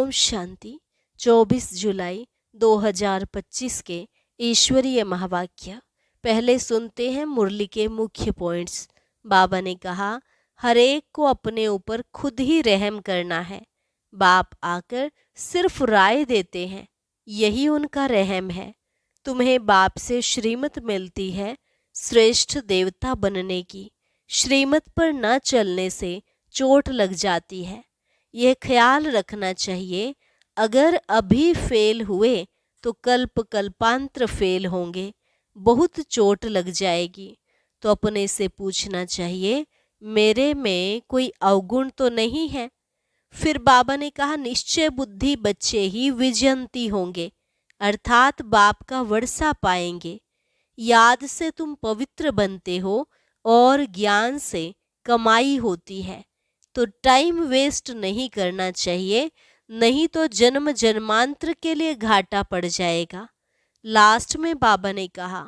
ओम शांति। 24 जुलाई 2025 के ईश्वरीय महावाक्य। पहले सुनते हैं मुरली के मुख्य पॉइंट्स। बाबा ने कहा, हर एक को अपने ऊपर खुद ही रहम करना है। बाप आकर सिर्फ राय देते हैं, यही उनका रहम है। तुम्हें बाप से श्रीमत मिलती है श्रेष्ठ देवता बनने की। श्रीमत पर न चलने से चोट लग जाती है। यह ख्याल रखना चाहिए, अगर अभी फेल हुए तो कल्प कल्पांतर फेल होंगे, बहुत चोट लग जाएगी। तो अपने से पूछना चाहिए, मेरे में कोई अवगुण तो नहीं है। फिर बाबा ने कहा, निश्चय बुद्धि बच्चे ही विजयंती होंगे, अर्थात बाप का वर्षा पाएंगे। याद से तुम पवित्र बनते हो और ज्ञान से कमाई होती है। तो टाइम वेस्ट नहीं करना चाहिए, नहीं तो जन्म जन्मांतर के लिए घाटा पड़ जाएगा। लास्ट में बाबा ने कहा,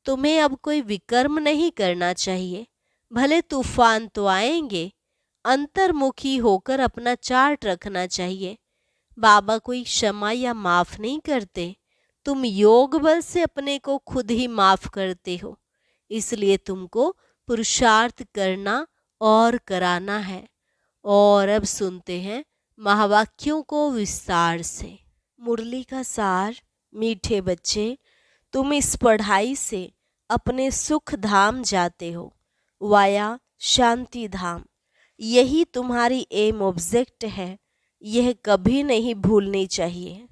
तुम्हें अब कोई विकर्म नहीं करना चाहिए। भले तूफान तो आएंगे, अंतर्मुखी होकर अपना चार्ट रखना चाहिए। बाबा कोई क्षमा या माफ नहीं करते, तुम योग बल से अपने को खुद ही माफ करते हो। इसलिए तुमको पुरुषार्थ करना और कराना है। और अब सुनते हैं महावाक्यों को विस्तार से। मुरली का सार। मीठे बच्चे, तुम इस पढ़ाई से अपने सुख धाम जाते हो, वाया शांति धाम। यही तुम्हारी एम ऑब्जेक्ट है, यह कभी नहीं भूलनी चाहिए।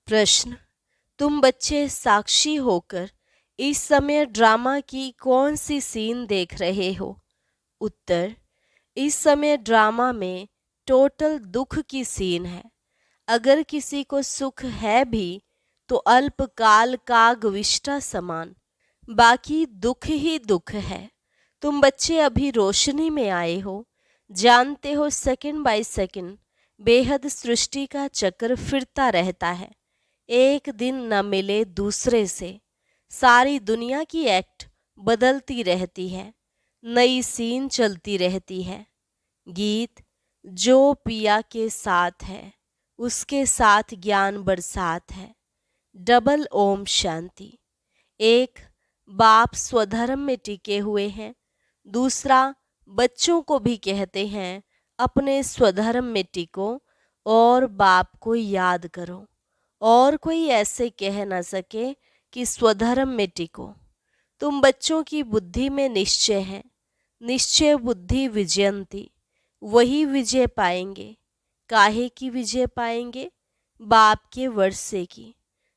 प्रश्न, तुम बच्चे साक्षी होकर इस समय ड्रामा की कौन सी सीन देख रहे हो? उत्तर, इस समय ड्रामा में टोटल दुख की सीन है। अगर किसी को सुख है भी तो अल्पकाल कागविष्टा समान, बाकी दुख ही दुख है। तुम बच्चे अभी रोशनी में आए हो, जानते हो सेकंड बाय सेकंड बेहद सृष्टि का चक्र फिरता रहता है। एक दिन न मिले दूसरे से, सारी दुनिया की एक्ट बदलती रहती है, नई सीन चलती रहती है। गीत, जो पिया के साथ है उसके साथ ज्ञान बरसात है। डबल ओम शांति। एक, बाप स्वधर्म में टिके हुए हैं। दूसरा, बच्चों को भी कहते हैं अपने स्वधर्म में टिको और बाप को याद करो। और कोई ऐसे कह न सके कि स्वधर्म में टिको। तुम बच्चों की बुद्धि में निश्चय है, निश्चय बुद्धि विजयंती, वही विजय पाएंगे। काहे की विजय पाएंगे? बाप के वर्षे की।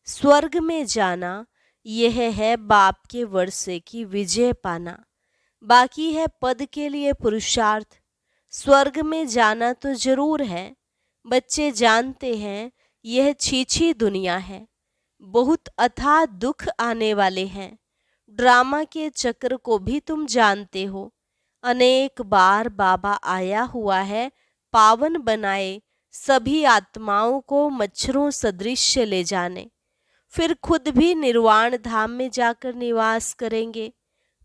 स्वर्ग में जाना यह है बाप के वर्षे की विजय पाना। बाकी है पद के लिए पुरुषार्थ। स्वर्ग में जाना तो जरूर है। बच्चे जानते हैं यह छीछी दुनिया है, बहुत अथाह दुख आने वाले हैं। ड्रामा के चक्र को भी तुम जानते हो। अनेक बार बाबा आया हुआ है पावन बनाए सभी आत्माओं को मच्छरों सदृश ले जाने, फिर खुद भी निर्वाण धाम में जाकर निवास करेंगे।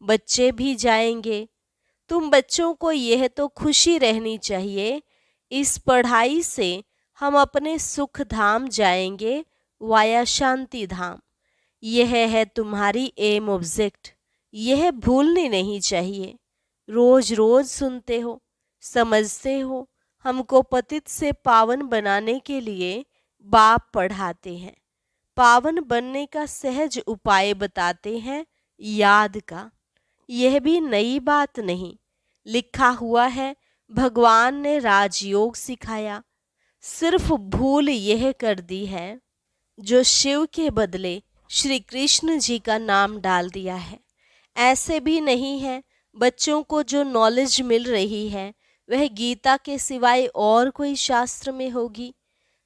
बच्चे भी जाएंगे। तुम बच्चों को यह तो खुशी रहनी चाहिए, इस पढ़ाई से हम अपने सुख धाम जाएंगे, वाया शांति धाम। यह है तुम्हारी एम ऑब्जेक्ट, यह भूलनी नहीं चाहिए। रोज रोज सुनते हो, समझते हो, हमको पतित से पावन बनाने के लिए बाप पढ़ाते हैं। पावन बनने का सहज उपाय बताते हैं, याद का। यह भी नई बात नहीं, लिखा हुआ है। भगवान ने राजयोग सिखाया, सिर्फ भूल यह कर दी है जो शिव के बदले श्री कृष्ण जी का नाम डाल दिया है। ऐसे भी नहीं है बच्चों को जो नॉलेज मिल रही है वह गीता के सिवाय और कोई शास्त्र में होगी।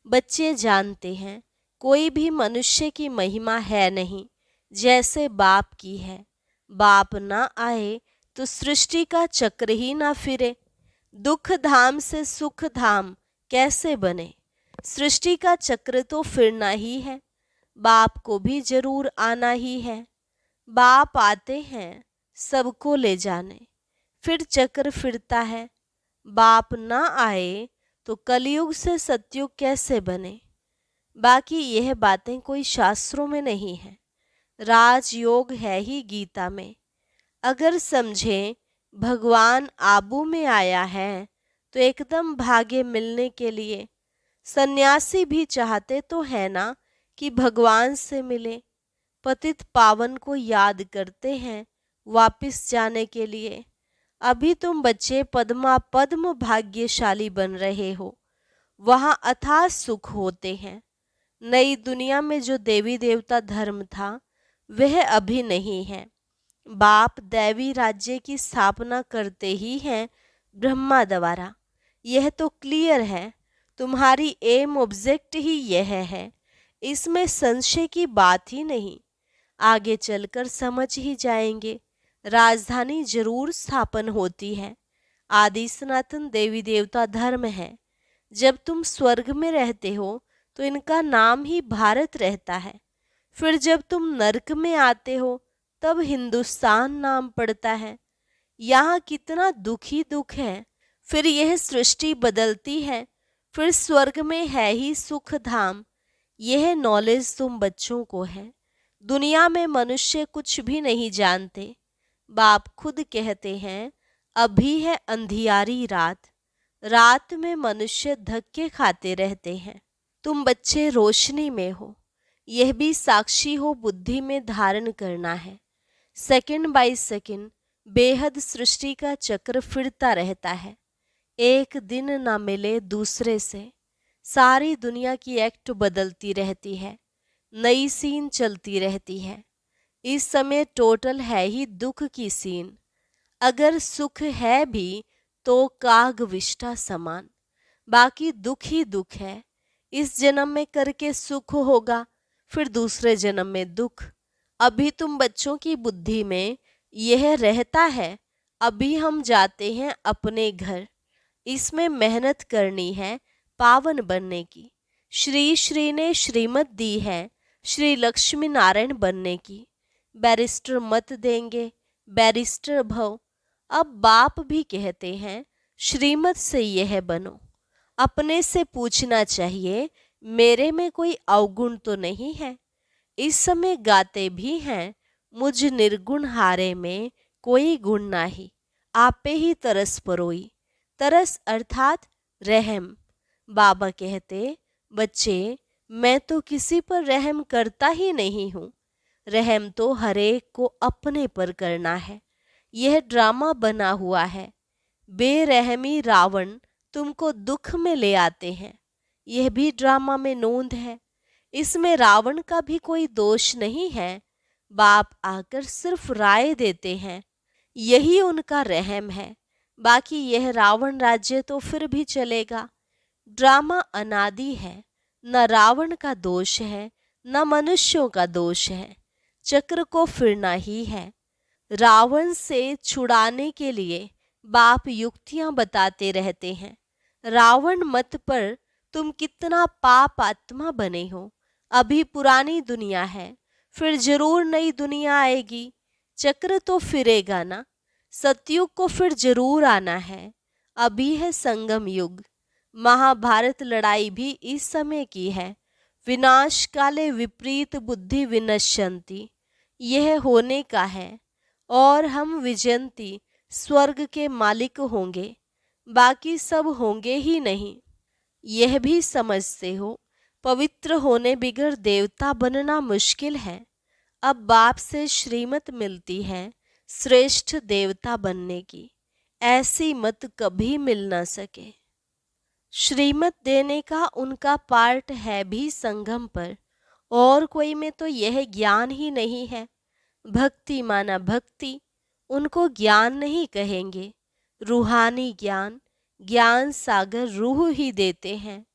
बच्चे जानते हैं कोई भी मनुष्य की महिमा है नहीं जैसे बाप की है। बाप ना आए तो सृष्टि का चक्र ही ना फिरे। दुख धाम से सुख धाम कैसे बने? सृष्टि का चक्र तो फिरना ही है, बाप को भी जरूर आना ही है। बाप आते हैं सबको ले जाने, फिर चक्र फिरता है। बाप ना आए तो कलयुग से सतयुग कैसे बने। बाकी यह बातें कोई शास्त्रों में नहीं है, राजयोग है ही गीता में। अगर समझें भगवान आबू में आया है तो एकदम भागे मिलने के लिए। सन्यासी भी चाहते तो है ना कि भगवान से मिले, पतित पावन को याद करते हैं वापिस जाने के लिए। अभी तुम बच्चे पद्मा पद्म भाग्यशाली बन रहे हो, वहाँ अथाह सुख होते हैं। नई दुनिया में जो देवी देवता धर्म था वह अभी नहीं है। बाप दैवी राज्य की स्थापना करते ही हैं ब्रह्मा द्वारा, यह तो क्लियर है। तुम्हारी एम ऑब्जेक्ट ही यह है, इसमें संशय की बात ही नहीं। आगे चलकर समझ ही जाएंगे। राजधानी जरूर स्थापन होती है, आदि सनातन देवी देवता धर्म है। जब तुम स्वर्ग में रहते हो तो इनका नाम ही भारत रहता है, फिर जब तुम नरक में आते हो तब हिंदुस्तान नाम पड़ता है। यहाँ कितना दुख ही दुख है। फिर यह सृष्टि बदलती है, फिर स्वर्ग में है ही सुख धाम। यह नॉलेज तुम बच्चों को है। दुनिया में मनुष्य कुछ भी नहीं जानते। बाप खुद कहते हैं अभी है अंधियारी रात, रात में मनुष्य धक्के खाते रहते हैं। तुम बच्चे रोशनी में हो, यह भी साक्षी हो बुद्धि में धारण करना है। सेकंड बाय सेकंड बेहद सृष्टि का चक्र फिरता रहता है। एक दिन ना मिले दूसरे से, सारी दुनिया की एक्ट बदलती रहती है, नई सीन चलती रहती है। इस समय टोटल है ही दुख की सीन। अगर सुख है भी तो कागविष्टा समान, बाकी दुख ही दुख है। इस जन्म में करके सुख होगा, फिर दूसरे जन्म में दुख। अभी तुम बच्चों की बुद्धि में यह रहता है, अभी हम जाते हैं अपने घर। इसमें मेहनत करनी है पावन बनने की। श्री श्री ने श्रीमत दी है श्री लक्ष्मी नारायण बनने की। बैरिस्टर मत देंगे, बैरिस्टर भव। अब बाप भी कहते हैं श्रीमत से यह बनो। अपने से पूछना चाहिए मेरे में कोई अवगुण तो नहीं है। इस समय गाते भी हैं मुझ निर्गुण हारे में कोई गुण नाही, आपे ही तरस परोई। तरस अर्थात रहम। बाबा कहते बच्चे मैं तो किसी पर रहम करता ही नहीं हूँ। रहम तो हरेक को अपने पर करना है। यह ड्रामा बना हुआ है। बेरहमी रावण तुमको दुख में ले आते हैं, यह भी ड्रामा में नोंद है। इसमें रावण का भी कोई दोष नहीं है। बाप आकर सिर्फ राय देते हैं, यही उनका रहम है। बाकी यह रावण राज्य तो फिर भी चलेगा। ड्रामा अनादि है, न रावण का दोष है न मनुष्यों का दोष है। चक्र को फिरना ही है। रावण से छुड़ाने के लिए बाप युक्तियां बताते रहते हैं। रावण मत पर तुम कितना पाप आत्मा बने हो। अभी पुरानी दुनिया है, फिर जरूर नई दुनिया आएगी। चक्र तो फिरेगा ना। सतयुग को फिर जरूर आना है। अभी है संगम युग। महाभारत लड़ाई भी इस समय की है। विनाश काले विपरीत बुद्धि विनश्यंती, यह होने का है। और हम विजयंती स्वर्ग के मालिक होंगे, बाकी सब होंगे ही नहीं। यह भी समझते हो पवित्र होने बिगर देवता बनना मुश्किल है। अब बाप से श्रीमत मिलती है श्रेष्ठ देवता बनने की, ऐसी मत कभी मिल ना सके। श्रीमत देने का उनका पार्ट है भी संगम पर, और कोई में तो यह ज्ञान ही नहीं है। भक्ति माना भक्ति, उनको ज्ञान नहीं कहेंगे। रूहानी ज्ञान, ज्ञान सागर रूह ही देते हैं।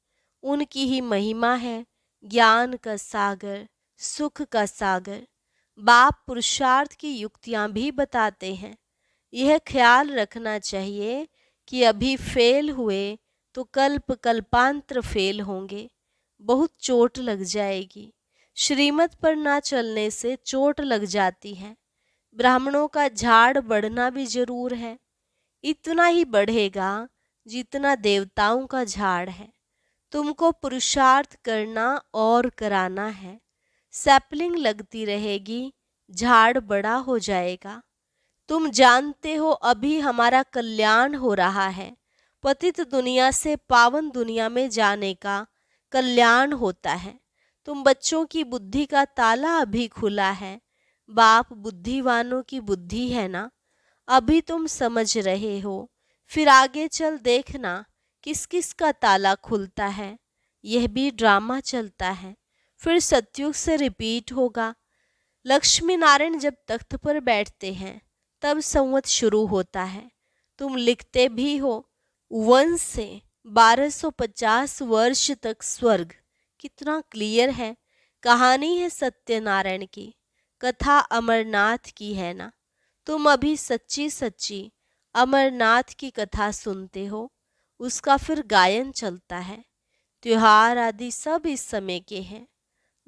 उनकी ही महिमा है ज्ञान का सागर, सुख का सागर। बाप पुरुषार्थ की युक्तियां भी बताते हैं। यह ख्याल रखना चाहिए कि अभी फेल हुए तो कल्प कल्पांतर फेल होंगे, बहुत चोट लग जाएगी। श्रीमत पर ना चलने से चोट लग जाती है। ब्राह्मणों का झाड़ बढ़ना भी जरूर है, इतना ही बढ़ेगा जितना देवताओं का झाड़ है। तुमको पुरुषार्थ करना और कराना है। सैपलिंग लगती रहेगी, झाड़ बड़ा हो जाएगा। तुम जानते हो अभी हमारा कल्याण हो रहा है। पतित दुनिया से पावन दुनिया में जाने का कल्याण होता है। तुम बच्चों की बुद्धि का ताला अभी खुला है। बाप बुद्धिवानों की बुद्धि है ना, अभी तुम समझ रहे हो। फिर आगे चल देखना किस किस का ताला खुलता है। यह भी ड्रामा चलता है, फिर सतयुग से रिपीट होगा। लक्ष्मी नारायण जब तख्त पर बैठते हैं तब संवत शुरू होता है। तुम लिखते भी हो 1 से 1250 वर्ष तक स्वर्ग। कितना क्लियर है। कहानी है सत्यनारायण की, कथा अमरनाथ की है ना। तुम अभी सच्ची सच्ची अमरनाथ की कथा सुनते हो, उसका फिर गायन चलता है। त्योहार आदि सब इस समय के हैं।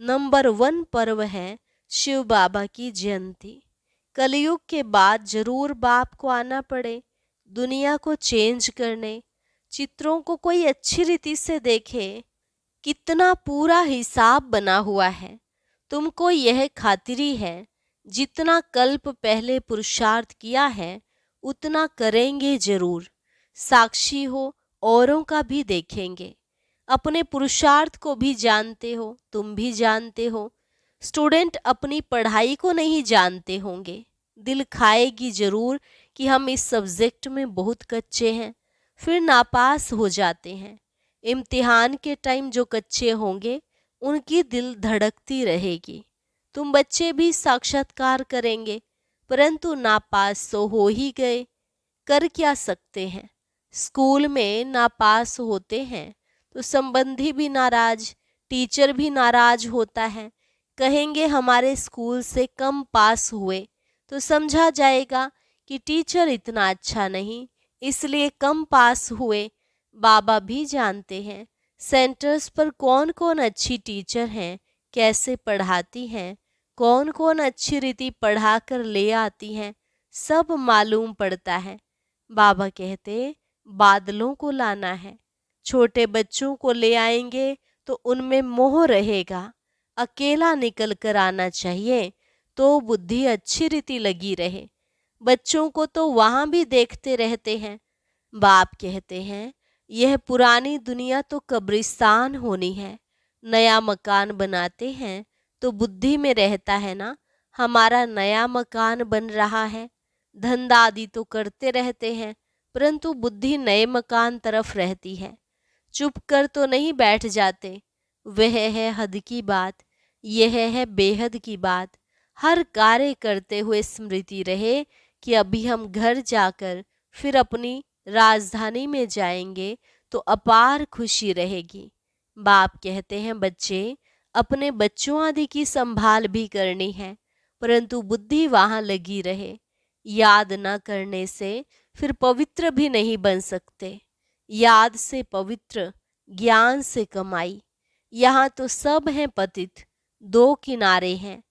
नंबर 1 पर्व है शिव बाबा की जयंती। कलयुग के बाद जरूर बाप को आना पड़े दुनिया को चेंज करने। चित्रों को कोई अच्छी रीति से देखे, कितना पूरा हिसाब बना हुआ है। तुमको यह खातिरी है जितना कल्प पहले पुरुषार्थ किया है उतना करेंगे जरूर। साक्षी हो, औरों का भी देखेंगे। अपने पुरुषार्थ को भी जानते हो, तुम भी जानते हो। स्टूडेंट अपनी पढ़ाई को नहीं जानते होंगे। दिल खाएगी जरूर कि हम इस सब्जेक्ट में बहुत कच्चे हैं, फिर नापास हो जाते हैं। इम्तिहान के टाइम जो कच्चे होंगे उनकी दिल धड़कती रहेगी। तुम बच्चे भी साक्षात्कार करेंगे, परंतु नापास तो हो ही गए। कर क्या सकते हैं। स्कूल में नापास होते हैं तो संबंधी भी नाराज, टीचर भी नाराज होता है। कहेंगे हमारे स्कूल से कम पास हुए तो समझा जाएगा कि टीचर इतना अच्छा नहीं, इसलिए कम पास हुए। बाबा भी जानते हैं सेंटर्स पर कौन कौन अच्छी टीचर हैं, कैसे पढ़ाती हैं, कौन कौन अच्छी रीति पढ़ा कर ले आती हैं, सब मालूम पड़ता है। बाबा कहते बादलों को लाना है। छोटे बच्चों को ले आएंगे तो उनमें मोह रहेगा। अकेला निकल कर आना चाहिए तो बुद्धि अच्छी रीति लगी रहे। बच्चों को तो वहां भी देखते रहते हैं। बाप कहते हैं यह पुरानी दुनिया तो कब्रिस्तान होनी है। नया मकान बनाते हैं तो बुद्धि में रहता है ना, हमारा नया मकान बन रहा है। धंधा आदि तो करते रहते हैं, परंतु बुद्धि नए मकान तरफ रहती है। चुप कर तो नहीं बैठ जाते। वह है हद की बात, यह है बेहद की बात। हर कार्य करते हुए स्मृति रहे कि अभी हम घर जाकर फिर अपनी राजधानी में जाएंगे तो अपार खुशी रहेगी। बाप कहते हैं बच्चे, अपने बच्चों आदि की संभाल भी करनी है, परंतु बुद्धि वहां लगी रहे। याद न करने से फिर पवित्र भी नहीं बन सकते। याद से पवित्र, ज्ञान से कमाई। यहाँ तो सब हैं पतित, 2 किनारे हैं।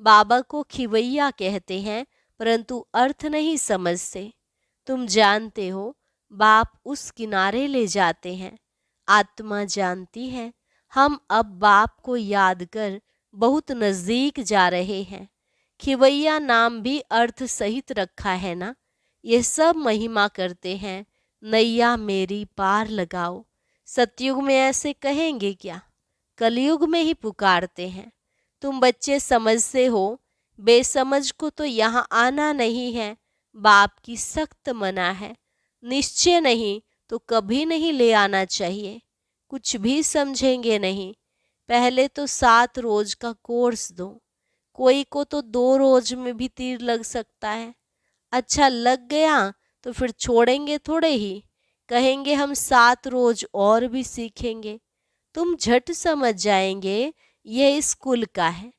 बाबा को खिवैया कहते हैं, परंतु अर्थ नहीं समझते। तुम जानते हो बाप उस किनारे ले जाते हैं। आत्मा जानती है हम अब बाप को याद कर बहुत नजदीक जा रहे हैं। खिवैया नाम भी अर्थ सहित रखा है ना। ये सब महिमा करते हैं, नैया मेरी पार लगाओ। सतयुग में ऐसे कहेंगे क्या, कलयुग में ही पुकारते हैं। तुम बच्चे समझते हो, बेसमझ को तो यहाँ आना नहीं है। बाप की सख्त मना है। निश्चय नहीं तो कभी नहीं ले आना चाहिए। कुछ भी समझेंगे नहीं। पहले तो 7 रोज का कोर्स दो। कोई को तो 2 रोज में भी तीर लग सकता है। अच्छा लग गया तो फिर छोड़ेंगे थोड़े ही, कहेंगे हम 7 रोज और भी सीखेंगे। तुम झट समझ जाएंगे यह स्कूल का है।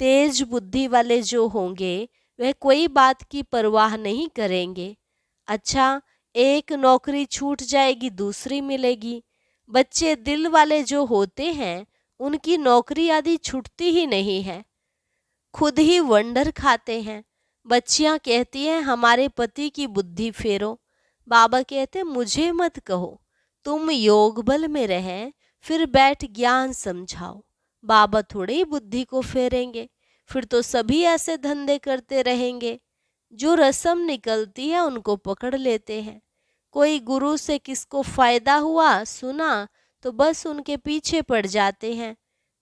तेज बुद्धि वाले जो होंगे वह कोई बात की परवाह नहीं करेंगे। अच्छा एक नौकरी छूट जाएगी, दूसरी मिलेगी। बच्चे दिल वाले जो होते हैं उनकी नौकरी आदि छूटती ही नहीं है, खुद ही वंडर खाते हैं। बच्चियां कहती हैं हमारे पति की बुद्धि फेरो। बाबा कहते मुझे मत कहो, तुम योग बल में रहे, फिर बैठ ज्ञान समझाओ। बाबा थोड़े ही बुद्धि को फेरेंगे, फिर तो सभी ऐसे धंधे करते रहेंगे। जो रस्म निकलती है उनको पकड़ लेते हैं। कोई गुरु से किसको फायदा हुआ सुना तो बस उनके पीछे पड़ जाते हैं।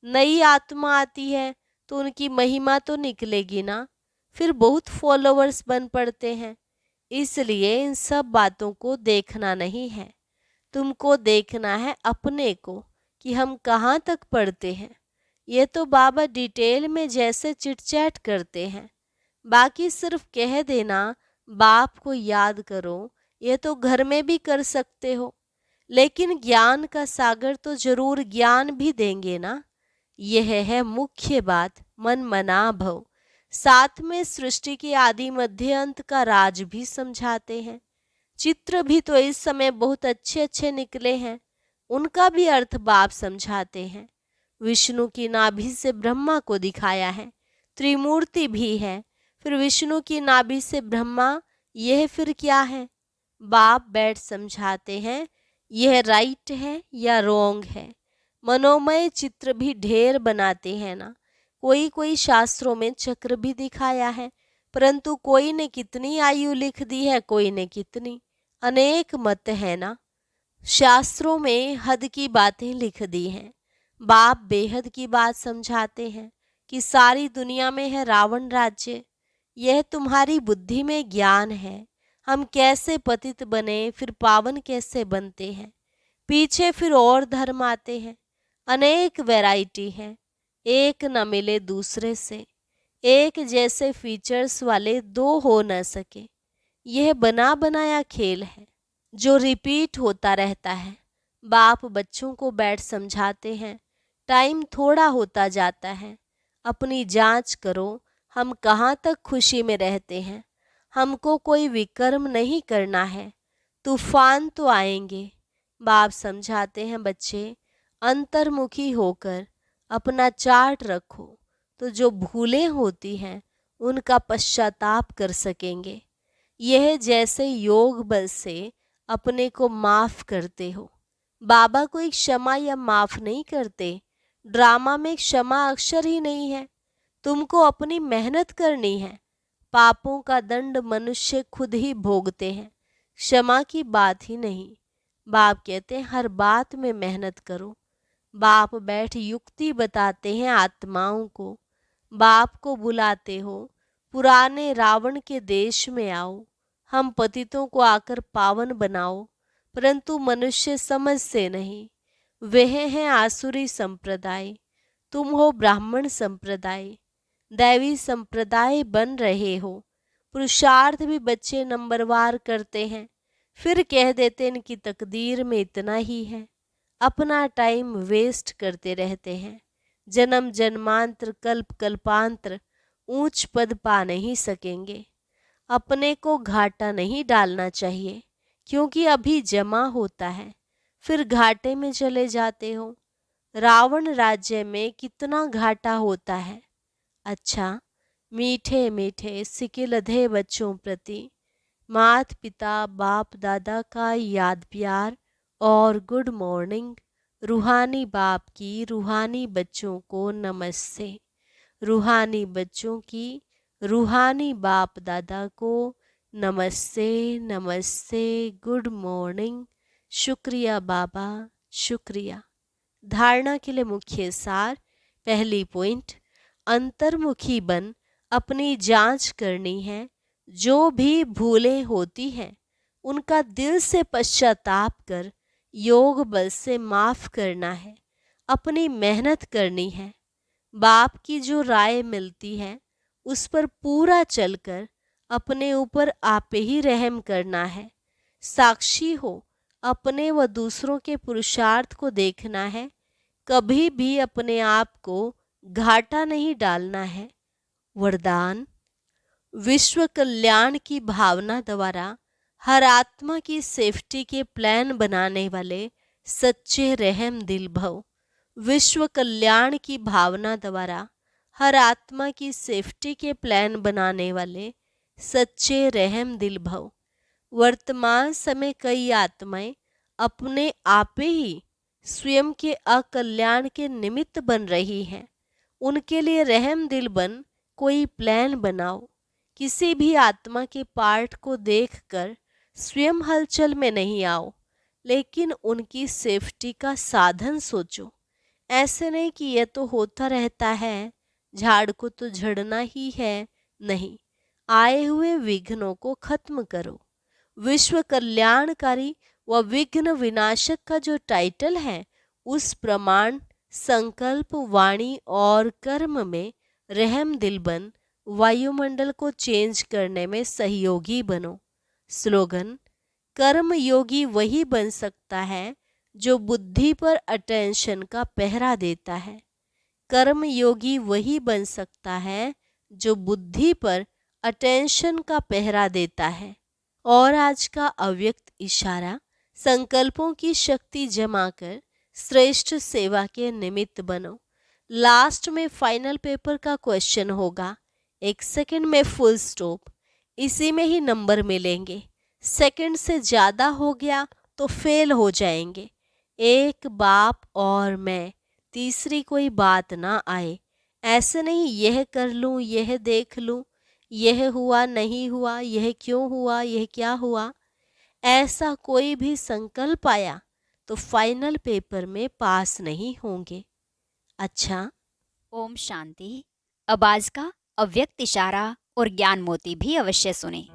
नई आत्मा आती है तो उनकी महिमा तो निकलेगी ना, फिर बहुत फॉलोअर्स बन पड़ते हैं। इसलिए इन सब बातों को देखना नहीं है, तुमको देखना है अपने को कि हम कहाँ तक पढ़ते हैं। ये तो बाबा डिटेल में जैसे चिटचैट करते हैं, बाकी सिर्फ कह देना बाप को याद करो, ये तो घर में भी कर सकते हो। लेकिन ज्ञान का सागर तो जरूर ज्ञान भी देंगे ना। यह है मुख्य बात, मन मना भव। साथ में सृष्टि के आदि मध्य अंत का राज भी समझाते हैं। चित्र भी तो इस समय बहुत अच्छे अच्छे निकले हैं, उनका भी अर्थ बाप समझाते हैं। विष्णु की नाभि से ब्रह्मा को दिखाया है, त्रिमूर्ति भी है। फिर विष्णु की नाभि से ब्रह्मा, यह फिर क्या है? बाप बैठ समझाते हैं, यह राइट है या रॉन्ग है। मनोमय चित्र भी ढेर बनाते हैं ना। कोई कोई शास्त्रों में चक्र भी दिखाया है, परंतु कोई ने कितनी आयु लिख दी है, कोई ने कितनी, अनेक मत है ना। शास्त्रों में हद की बातें लिख दी हैं। बाप बेहद की बात समझाते हैं कि सारी दुनिया में है रावण राज्य। यह तुम्हारी बुद्धि में ज्ञान है। हम कैसे पतित बने, फिर पावन कैसे बनते हैं। पीछे फिर और धर्म आते हैं, अनेक वैरायटी है, एक न मिले दूसरे से। एक जैसे फीचर्स वाले दो हो न सके। यह बना बनाया खेल है जो रिपीट होता रहता है। बाप बच्चों को बैठ समझाते हैं, टाइम थोड़ा होता जाता है, अपनी जांच करो, हम कहाँ तक खुशी में रहते हैं। हमको कोई विकर्म नहीं करना है, तूफान तो आएंगे। बाप समझाते हैं बच्चे, अंतर्मुखी होकर अपना चार्ट रखो, तो जो भूलें होती हैं उनका पश्चाताप कर सकेंगे। यह जैसे योग बल से अपने को माफ करते हो। बाबा कोई क्षमा या माफ नहीं करते। ड्रामा में क्षमा अक्षर ही नहीं है। तुमको अपनी मेहनत करनी है। पापों का दंड मनुष्य खुद ही भोगते हैं, क्षमा की बात ही नहीं। बाप कहते हैं हर बात में मेहनत करो। बाप बैठ युक्ति बताते हैं आत्माओं को। बाप को बुलाते हो, पुराने रावण के देश में आओ, हम पतितों को आकर पावन बनाओ। परंतु मनुष्य समझते नहीं। वह हैं आसुरी संप्रदाय, तुम हो ब्राह्मण संप्रदाय, दैवी संप्रदाय बन रहे हो। पुरुषार्थ भी बच्चे नंबरवार करते हैं, फिर कह देते इनकी तकदीर में इतना ही है। अपना टाइम वेस्ट करते रहते हैं। जन्म जन्मांतर कल्प कल्पांतर ऊंच पद पा नहीं सकेंगे। अपने को घाटा नहीं डालना चाहिए, क्योंकि अभी जमा होता है, फिर घाटे में चले जाते हो। रावण राज्य में कितना घाटा होता है। अच्छा, मीठे मीठे सिकिलधे बच्चों प्रति मात पिता बाप दादा का याद प्यार और गुड मॉर्निंग। रूहानी बाप की रूहानी बच्चों को नमस्ते। रूहानी बच्चों की रूहानी बाप दादा को नमस्ते नमस्ते, गुड मॉर्निंग। शुक्रिया बाबा, शुक्रिया। धारणा के लिए मुख्य सार। पहली पॉइंट, अंतर्मुखी बन अपनी जांच करनी है। जो भी भूलें होती हैं उनका दिल से पश्चाताप कर योग बल से माफ करना है। अपनी मेहनत करनी है। बाप की जो राय मिलती है उस पर पूरा चलकर अपने ऊपर आपे ही रहम करना है। साक्षी हो, अपने व दूसरों के पुरुषार्थ को देखना है। कभी भी अपने आप को घाटा नहीं डालना है। वरदान, विश्व कल्याण की भावना द्वारा हर आत्मा की सेफ्टी के प्लान बनाने वाले सच्चे रहम दिल भव। विश्व कल्याण की भावना द्वारा हर आत्मा की सेफ्टी के प्लान बनाने वाले सच्चे रहम दिल भव। वर्तमान समय कई आत्माएं अपने आपे ही स्वयं के अकल्याण के निमित्त बन रही हैं। उनके लिए रहम दिल बन कोई प्लान बनाओ। किसी भी आत्मा के पार्ट को देखकर स्वयं हलचल में नहीं आओ, लेकिन उनकी सेफ्टी का साधन सोचो। ऐसे नहीं कि यह तो होता रहता है, झाड़ को तो झड़ना ही है। नहीं, आए हुए विघ्नों को खत्म करो। विश्व कल्याणकारी व विघ्न विनाशक का जो टाइटल है, उस प्रमाण संकल्प, वाणी और कर्म में रहम दिल बन वायुमंडल को चेंज करने में सहयोगी बनो। स्लोगन: कर्म योगी वही बन सकता है जो बुद्धि पर अटेंशन का पहरा देता है। कर्म योगी वही बन सकता है जो बुद्धि पर अटेंशन का पहरा देता है। और आज का अव्यक्त इशारा: संकल्पों की शक्ति जमा कर श्रेष्ठ सेवा के निमित्त बनो। लास्ट में फाइनल पेपर का क्वेश्चन होगा, 1 सेकंड में फुल स्टॉप, इसी में ही नंबर मिलेंगे। सेकंड से ज़्यादा हो गया तो फेल हो जाएंगे। एक बाप और मैं, तीसरी कोई बात ना आए। ऐसे नहीं यह कर लूँ, यह देख लूँ, यह हुआ नहीं हुआ, यह क्यों हुआ, यह क्या हुआ। ऐसा कोई भी संकल्प आया तो फाइनल पेपर में पास नहीं होंगे। अच्छा, ओम शांति। अब आज का अव्यक्त इशारा और ज्ञान मोती भी अवश्य सुने।